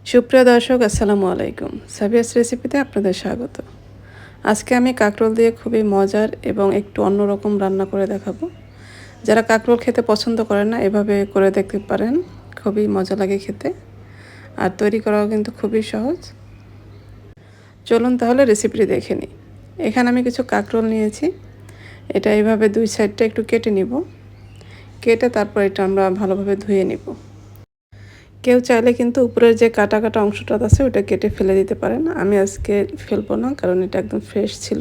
সুপ্রিয় দর্শক, আসসালামু আলাইকুম। সাবিয়াস রেসিপিতে আপনাদের স্বাগত। আজকে আমি কাঁকরোল দিয়ে খুবই মজার এবং একটু অন্যরকম রান্না করে দেখাবো। যারা কাঁকরোল খেতে পছন্দ করেন না, এভাবে করে দেখতে পারেন, খুবই মজা লাগে খেতে। আর তৈরি করাও কিন্তু খুবই সহজ। চলুন তাহলে রেসিপিটি দেখে নিই। এখানে আমি কিছু কাঁকরোল নিয়েছি। এটা এইভাবে দুই সাইডটা একটু কেটে নিব। কেটে তারপর এটা আমরা ভালোভাবে ধুয়ে নিব। কেউ চাইলে কিন্তু উপরের যে কাটা কাটা অংশটা আছে ওটা কেটে ফেলে দিতে পারেন। আমি আজকে ফেলবো না, কারণ এটা একদম ফ্রেশ ছিল।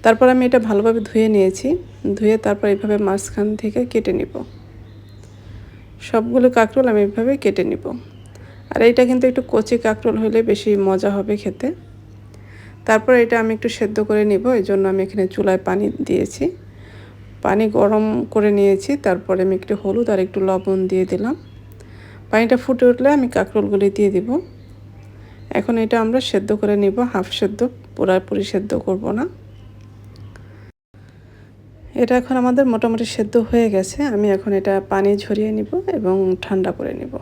তারপর আমি এটা ভালোভাবে ধুয়ে নিয়েছি। ধুয়ে তারপর এইভাবে মাঝখান থেকে কেটে নিব। সবগুলো কাঁকরোল আমি এইভাবে কেটে নিব। আর এইটা কিন্তু একটু কচি কাঁকরোল হলে বেশি মজা হবে খেতে। তারপর এটা আমি একটু সেদ্ধ করে নিব। এই জন্য আমি এখানে চুলায় পানি দিয়েছি। পানি গরম করে নিয়েছি। তারপরে আমি একটু হলুদ আর একটু লবণ দিয়ে দিলাম। পানিটা ফুটে উঠলে আমি কাঁকরোলগুলি দিয়ে দিব। এখন এটা আমরা সেদ্ধ করে নিব, হাফ সেদ্ধ, পুরোপুরি সেদ্ধ করব না। এটা এখন আমাদের মোটামুটি সেদ্ধ হয়ে গেছে। আমি এখন এটা পানি ঝরিয়ে নিব এবং ঠান্ডা করে নিব।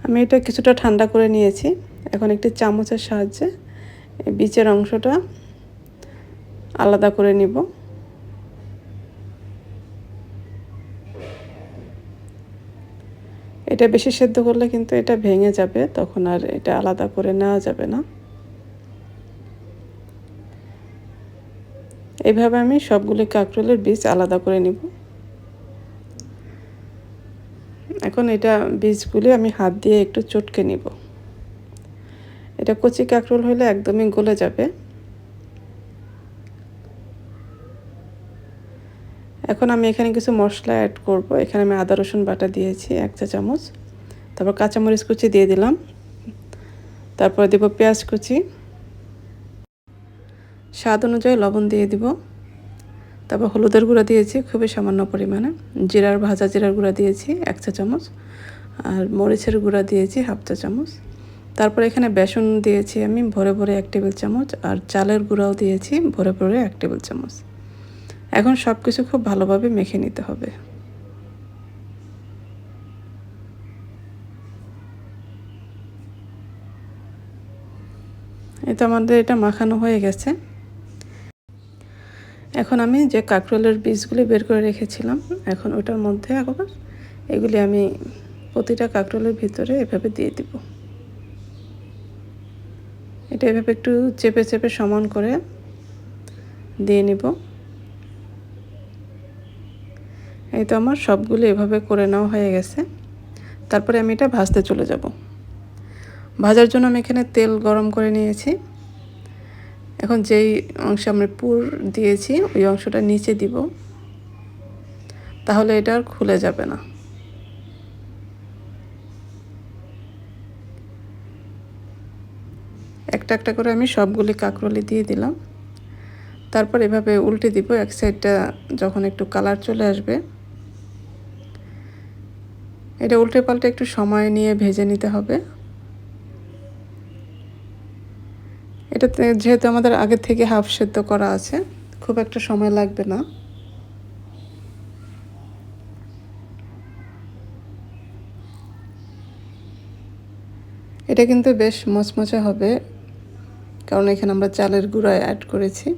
আমি এটা কিছুটা ঠান্ডা করে নিয়েছি। এখন একটি চামচের সাহায্যে বীজের অংশটা আলাদা করে নিব। এটা বেশি সেদ্ধ করলে কিন্তু এটা ভেঙে যাবে, তখন আর এটা আলাদা করে নেওয়া যাবে না। এইভাবে আমি সবগুলি কাঁকরোলের বীজ আলাদা করে নিব। এখন এটা বীজগুলি আমি হাত দিয়ে একটু চটকে নিব। এটা কচি কাঁকরোল হলে একদমই গলে যাবে। এখন আমি এখানে কিছু মশলা অ্যাড করব। এখানে আমি আদা রসুন বাটা দিয়েছি 1 চা চামচ। তারপর কাঁচামরিচ কুচি দিয়ে দিলাম। তারপর দেব পেঁয়াজ কুচি। স্বাদ অনুযায়ী লবণ দিয়ে দিব। তারপর হলুদের গুঁড়া দিয়েছি খুবই সামান্য পরিমাণে। ভাজা জিরার গুঁড়া দিয়েছি 1 চা চামচ। আর মরিচের গুঁড়া দিয়েছি হাফ চা চামচ। তারপর এখানে বেসন দিয়েছি আমি ভরে ভরে 1 টেবিল চামচ। আর চালের গুঁড়াও দিয়েছি ভরে ভরে 1 টেবিল চামচ। এখন সব কিছু খুব ভালোভাবে মেখে নিতে হবে। এই তো আমাদের এটা মাখানো হয়ে গেছে। এখন আমি যে কাঁকরোলের বীজগুলি বের করে রেখেছিলাম, এখন ওটার মধ্যে আবার এগুলি আমি প্রতিটা কাঁকরোলের ভিতরে এভাবে দিয়ে দিব। এটা এভাবে একটু চেপে চেপে সমান করে দিয়ে নিব। এই তো আমার সবগুলো এভাবে করে নেওয়া হয়ে গেছে। তারপরে আমি এটা ভাজতে চলে যাব। ভাজার জন্য আমি এখানে তেল গরম করে নিয়েছি। এখন যেই অংশে আমরা পুর দিয়েছি ওই অংশটা নিচে দিব, তাহলে এটা আর খুলে যাবে না। একটা একটা করে আমি সবগুলি কাঁকরোলি দিয়ে দিলাম। তারপর এভাবে উল্টে দিব। এক সাইডটা যখন একটু কালার চলে আসবে, এটা উল্টে পাল্টে একটু সময় নিয়ে ভেজে নিতে হবে। এটাতে যেহেতু আমাদের আগে থেকে হাফ সেদ্ধ করা আছে, খুব একটা সময় লাগবে না। এটা কিন্তু বেশ মচমচে হবে, কারণ এখানে আমরা চালের গুঁড়া অ্যাড করেছি।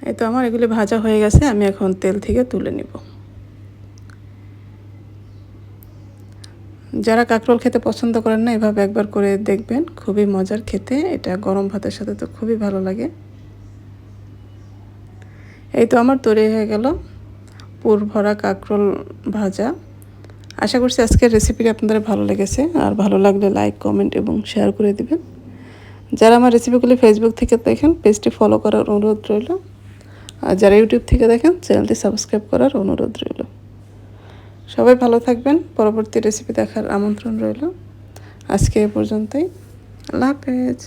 এই তো আমার এগুলি ভাজা হয়ে গেছে। আমি এখন তেল থেকে তুলে নিব। যারা কাঁকরোল খেতে পছন্দ করেন না, এভাবে একবার করে দেখবেন, খুবই মজার খেতে। এটা গরম ভাতের সাথে তো খুবই ভালো লাগে। এই তো আমার তৈরি হয়ে গেল পুর ভরা কাঁকরোল ভাজা। আশা করছি আজকের রেসিপিটি আপনাদের ভালো লেগেছে। আর ভালো লাগলে লাইক, কমেন্ট এবং শেয়ার করে দিবেন। যারা আমার রেসিপিগুলি ফেসবুক থেকে দেখেন, পেজটি ফলো করার অনুরোধ রইল। আর যারা ইউটিউব থেকে দেখেন, চ্যানেলটি সাবস্ক্রাইব করার অনুরোধ রইল। সবাই ভালো থাকবেন। পরবর্তী রেসিপি দেখার আমন্ত্রণ রইল। আজকে এ পর্যন্তই। আল্লাহ হাফেজ।